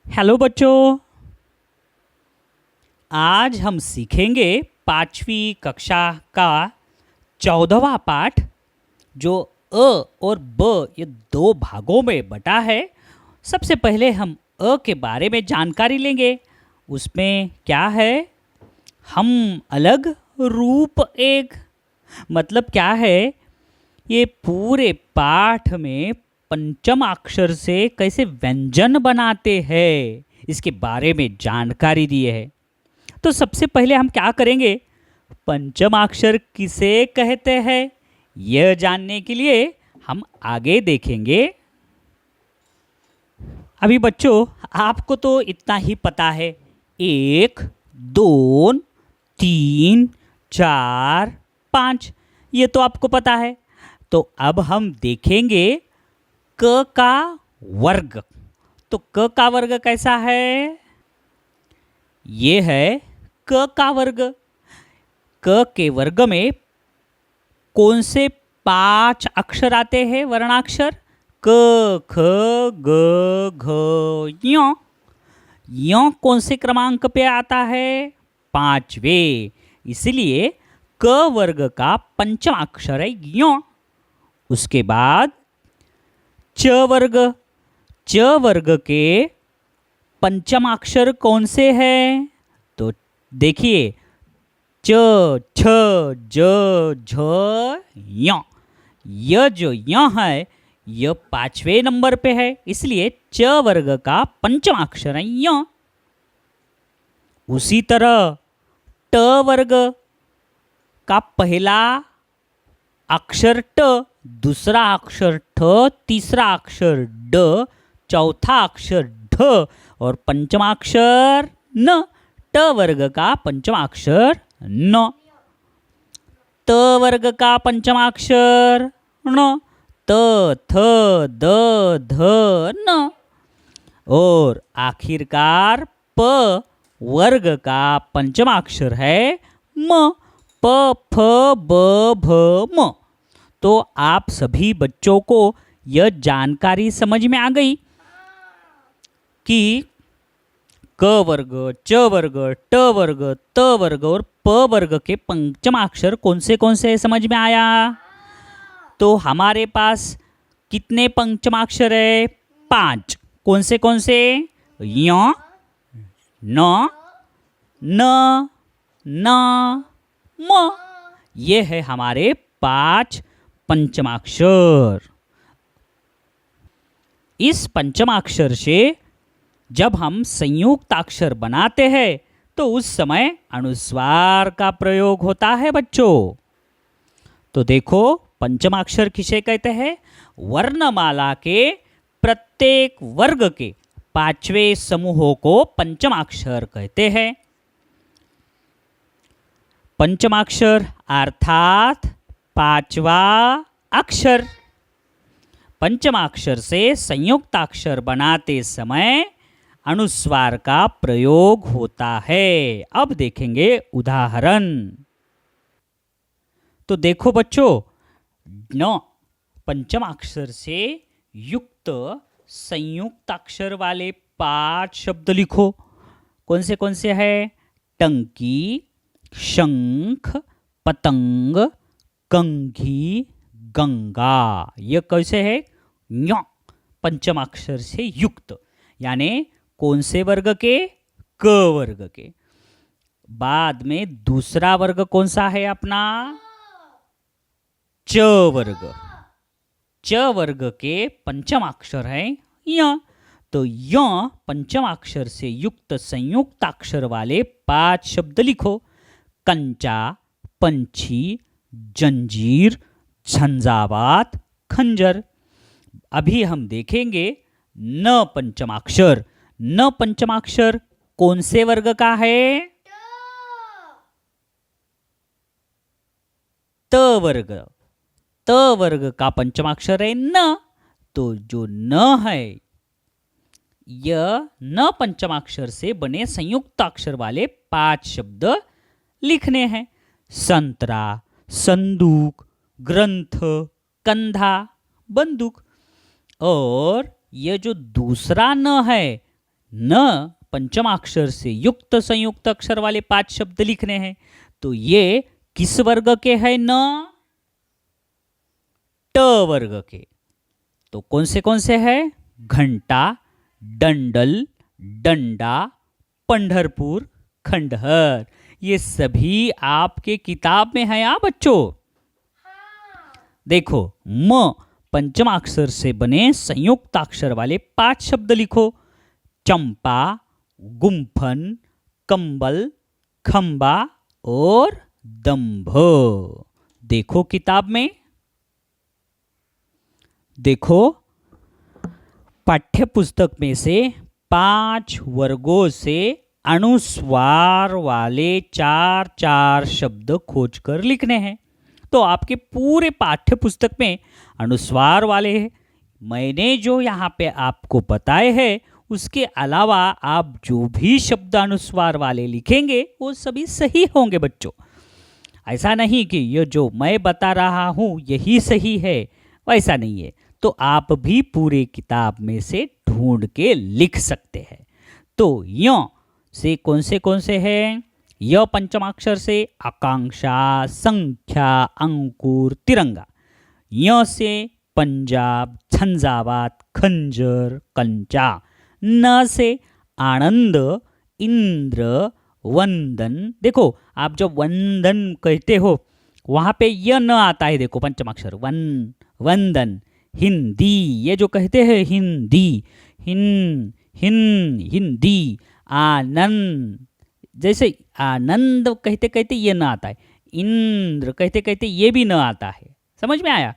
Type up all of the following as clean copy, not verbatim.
Hello बच्चों। आज हम सीखेंगे पांचवी कक्षा का 14वां पाठ, जो अ और ब ये दो भागों में बटा है। सबसे पहले हम अ के बारे में जानकारी लेंगे। उसमें क्या है? हम अलग रूप एक। मतलब क्या है? ये पूरे पाठ में पंचम अक्षर से कैसे व्यंजन बनाते हैं, इसके बारे में जानकारी दी है। तो सबसे पहले हम क्या करेंगे? पंचम अक्षर किसे कहते हैं, यह जानने के लिए हम आगे देखेंगे। अभी बच्चों, आपको तो इतना ही पता है, 1, 2, 3, 4, 5, ये तो आपको पता है। तो अब हम देखेंगे क का वर्ग। तो क का वर्ग कैसा है? ये है क का वर्ग। क के वर्ग में कौन से 5 अक्षर आते हैं, वर्णाक्षर? क, ख, ग, घ, ञ। ञ कौन से क्रमांक पे आता है? 5वें। इसलिए क वर्ग का पंचम अक्षर है ञ। उसके बाद च वर्ग। च वर्ग के पंचम अक्षर कौन से हैं? तो देखिए, च, छ, ज, झ, य। यह जो य है, यह 5वें नंबर पे है, इसलिए च वर्ग का पंचम अक्षर है य। उसी तरह ट वर्ग का पहला अक्षर ट, दूसरा अक्षर ठ, तीसरा अक्षर ड, चौथा अक्षर ढ और पंचमा अक्षर न। ट वर्ग का पंचमा अक्षर न। त वर्ग का पंचमा अक्षर न। त, थ, द, ध, न। और आखिरकार प वर्ग का पंचमा अक्षर है म। प, फ, ब, भ, म। तो आप सभी बच्चों को यह जानकारी समझ में आ गई कि क वर्ग, च वर्ग, ट वर्ग, त वर्ग और प वर्ग के पंचम अक्षर कौन से हैं, समझ में आया? तो हमारे पास कितने पंचमाक्षर है? 5। कौन से? य, न, न, न, म। ये है हमारे 5 पंचमाक्षर। इस पंचमाक्षर से जब हम संयुक्त अक्षर बनाते हैं तो उस समय अनुस्वार का प्रयोग होता है बच्चों। तो देखो, पंचमाक्षर किसे कहते हैं? वर्णमाला के प्रत्येक वर्ग के 5वें समूहों को पंचमाक्षर कहते हैं। पंचमाक्षर अर्थात 5वां अक्षर। पंचमाक्षर से संयुक्त अक्षर बनाते समय अनुस्वार का प्रयोग होता है। अब देखेंगे उदाहरण। तो देखो बच्चों, न पंचमाक्षर से युक्त संयुक्त अक्षर वाले 5 शब्द लिखो। कौन से हैं? टंकी, शंख, पतंग, कंघी, गंगा। यह कैसे है? ञ पंचमाक्षर से युक्त, यानी कौन से वर्ग के? क वर्ग के। बाद में दूसरा वर्ग कौन सा है अपना? च वर्ग। च वर्ग के पंचम अक्षर है य। तो य पंचम अक्षर से युक्त संयुक्त अक्षर वाले 5 शब्द लिखो। कंचा, पंछी, जंजीर, झंझावात, खंजर। अभी हम देखेंगे न पंचमाक्षर। न पंचमाक्षर कौन से वर्ग का है? त वर्ग। त वर्ग का पंचमाक्षर है न। तो जो न है, यह न पंचमाक्षर से बने संयुक्त अक्षर वाले 5 शब्द लिखने हैं। संतरा, संदूक, ग्रंथ, कंधा, बंदूक। और यह जो दूसरा न है, न पंचमाक्षर से युक्त संयुक्त अक्षर वाले 5 शब्द लिखने हैं। तो ये किस वर्ग के हैं? न ट वर्ग के। तो कौन से हैं? घंटा, डंडल, डंडा, पंढरपुर, खंडहर। ये सभी आपके किताब में है बच्चों। देखो, म पंचमाक्षर से बने संयुक्ताक्षर वाले 5 शब्द लिखो। चंपा, गुम्फन, कंबल, खंबा और दंभ। देखो किताब में, देखो पाठ्य पुस्तक में से 5 वर्गों से अनुस्वार वाले 4 शब्द खोजकर लिखने हैं। तो आपके पूरे पाठ्य पुस्तक में अनुस्वार वाले हैं। मैंने जो यहाँ पे आपको बताए हैं, उसके अलावा आप जो भी शब्द अनुस्वार वाले लिखेंगे वो सभी सही होंगे बच्चों। ऐसा नहीं कि ये जो मैं बता रहा हूँ यही सही है, वैसा नहीं है। तो आप भी पूरे किताब में से ढूंढ के लिख सकते हैं। तो य से कौन से हैं? य पंचमाक्षर से आकांक्षा, संख्या, अंकुर, तिरंगा। य से पंजाब, झंझावात, खंजर, कंचा। न से आनंद, इंद्र, वंदन। देखो, आप जब वंदन कहते हो वहां पे य न आता है। देखो पंचमाक्षर वंदन। हिंदी, ये जो कहते हैं हिंदी, हिंदी। आनंद, जैसे आनंद कहते कहते ये न आता है। इंद्र कहते कहते ये भी न आता है। समझ में आया?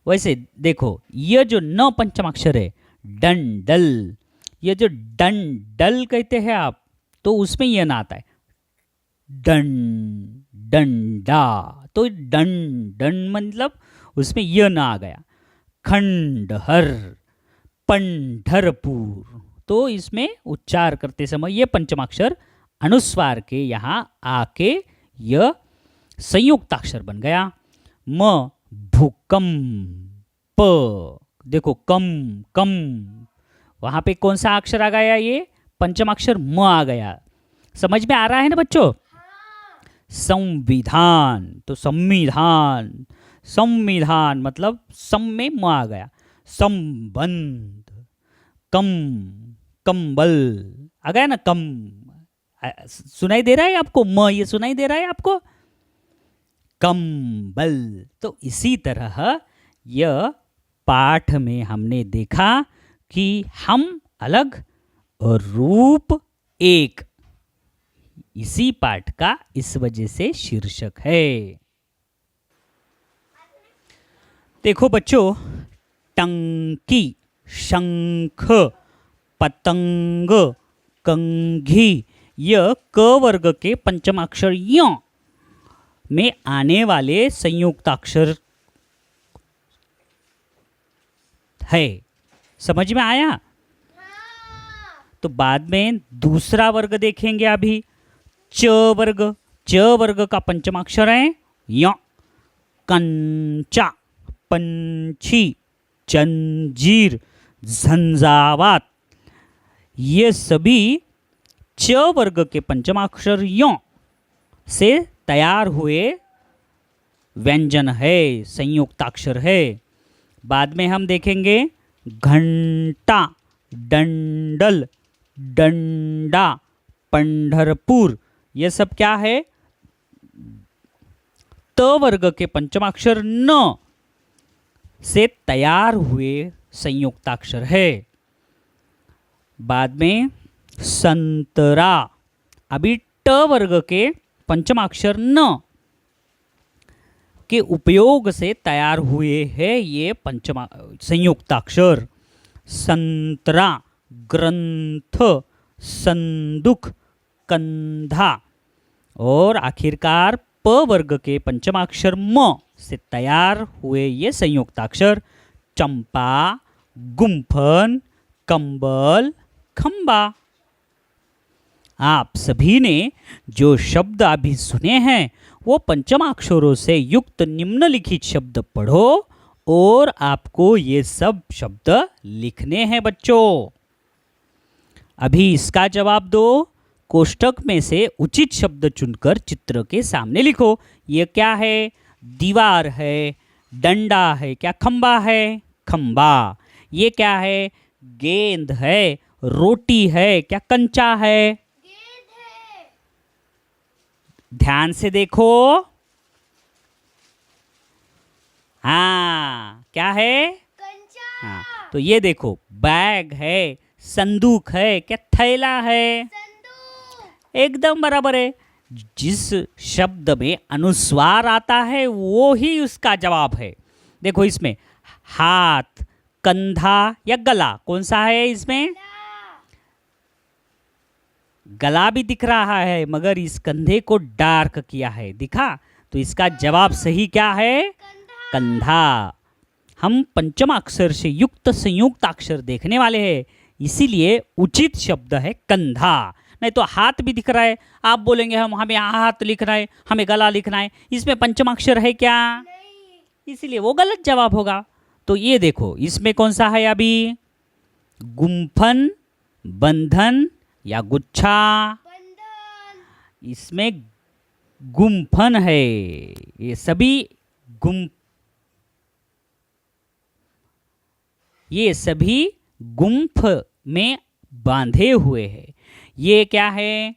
वैसे देखो, ये जो न पंचमाक्षर है, डंडल, ये जो डंडल कहते हैं आप, तो उसमें यह ना आता है। डंडा, तो डंडन मतलब उसमें यह ना आ गया। खंडहर, पंढरपुर, तो इसमें उच्चार करते समय ये पंचमाक्षर अनुस्वार के यहाँ आके यह संयुक्ताक्षर बन गया। म भूकंप, देखो कम, वहां पे कौन सा अक्षर आ गया? ये पंचमाक्षर म आ गया। समझ में आ रहा है ना बच्चों? संविधान, तो संविधान मतलब सम में म आ गया। संबंध, कंबल आ गया ना, सुनाई दे रहा है आपको? म ये सुनाई दे रहा है आपको? कंबल। तो इसी तरह यह पाठ में हमने देखा कि हम अलग और रूप एक, इसी पाठ का इस वजह से शीर्षक है। देखो बच्चों, टंकी, शंख, पतंग, कंघी, यह क वर्ग के पंचमाक्षर य में आने वाले संयुक्ताक्षर है। समझ में आया? तो बाद में दूसरा वर्ग देखेंगे अभी, च वर्ग का पंचमाक्षर है य। कंचा, पंछी, जंजीर, झंझावात, ये सभी च वर्ग के पंचमाक्षर य से तैयार हुए व्यंजन है, संयुक्ताक्षर है। बाद में हम देखेंगे घंटा, डंडल, डंडा, पंढरपुर, ये सब क्या है? त वर्ग के पंचमाक्षर न से तैयार हुए संयुक्ताक्षर है। बाद में संतरा, अभी ट वर्ग के पंचमाक्षर न के उपयोग से तैयार हुए हैं ये संयुक्ताक्षर। संतरा, ग्रंथ, संदूक, कंधा। और आखिरकार प वर्ग के पंचमाक्षर म से तैयार हुए ये संयुक्ताक्षर चंपा, गुम्फन, कंबल, खंबा। आप सभी ने जो शब्द अभी सुने हैं वो पंचमाक्षरों से युक्त निम्नलिखित शब्द पढ़ो और आपको ये सब शब्द लिखने हैं बच्चों। अभी इसका जवाब दो। कोष्टक में से उचित शब्द चुनकर चित्र के सामने लिखो। ये क्या है? दीवार है, डंडा है, क्या खंबा है? खंबा। ये क्या है? गेंद है, रोटी है, क्या कंचा है? गेंद है। ध्यान से देखो। हाँ, क्या है? कंचा। हाँ, तो ये देखो, बैग है, संदूक है, क्या थैला है? संदूक। एकदम बराबर है। जिस शब्द में अनुस्वार आता है वो ही उसका जवाब है। देखो इसमें हाथ, कंधा या गला, कौन सा है इसमें? गला भी दिख रहा है मगर इस कंधे को डार्क किया है, दिखा? तो इसका जवाब सही क्या है? कंधा। हम पंचम अक्षर से युक्त संयुक्त अक्षर देखने वाले हैं, इसीलिए उचित शब्द है कंधा। नहीं तो हाथ भी दिख रहा है, आप बोलेंगे हमें हाथ लिखना है, हमें गला लिखना है, इसमें पंचम अक्षर है क्या? नहीं। इसीलिए वो गलत जवाब होगा। तो ये देखो इसमें कौन सा है अभी? गुम्फन, बंधन या गुच्छा? बंधन। इसमें गुम्फन है। ये सभी गुम्फ में बांधे हुए हैं। ये क्या है?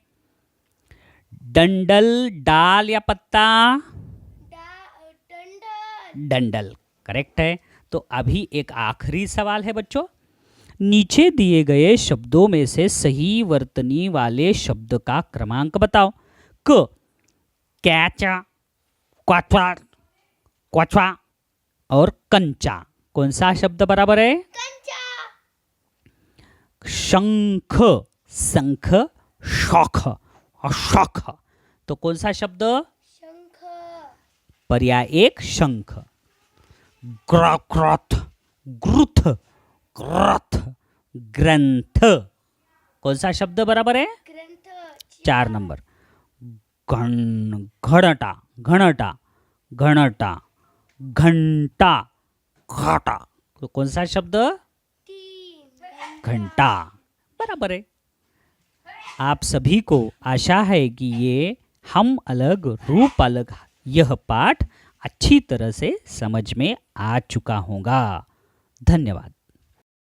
डंडल, डाल या पत्ता? डंडल। डंडल करेक्ट है। तो अभी एक आखिरी सवाल है बच्चों। नीचे दिए गए शब्दों में से सही वर्तनी वाले शब्द का क्रमांक बताओ। क, कैचा, क्वाथवा, क्वाथवा और कंचा, कौन सा शब्द बराबर है? कंचा। शंख, संख, शौख और शौख, तो कौन सा शब्द? शंख। पर्याय एक शंख। ग्रथ, ग्रुथ, ग्रथ, ग्रंथ, कौन सा शब्द बराबर है? ग्रंथ। 4 नंबर। घड़टा, घणटा, घणटा, घंटा, घाटा, तो कौन सा शब्द? 3। घंटा बराबर है। आप सभी को आशा है कि ये हम अलग रूप अलग यह पाठ अच्छी तरह से समझ में आ चुका होगा। धन्यवाद।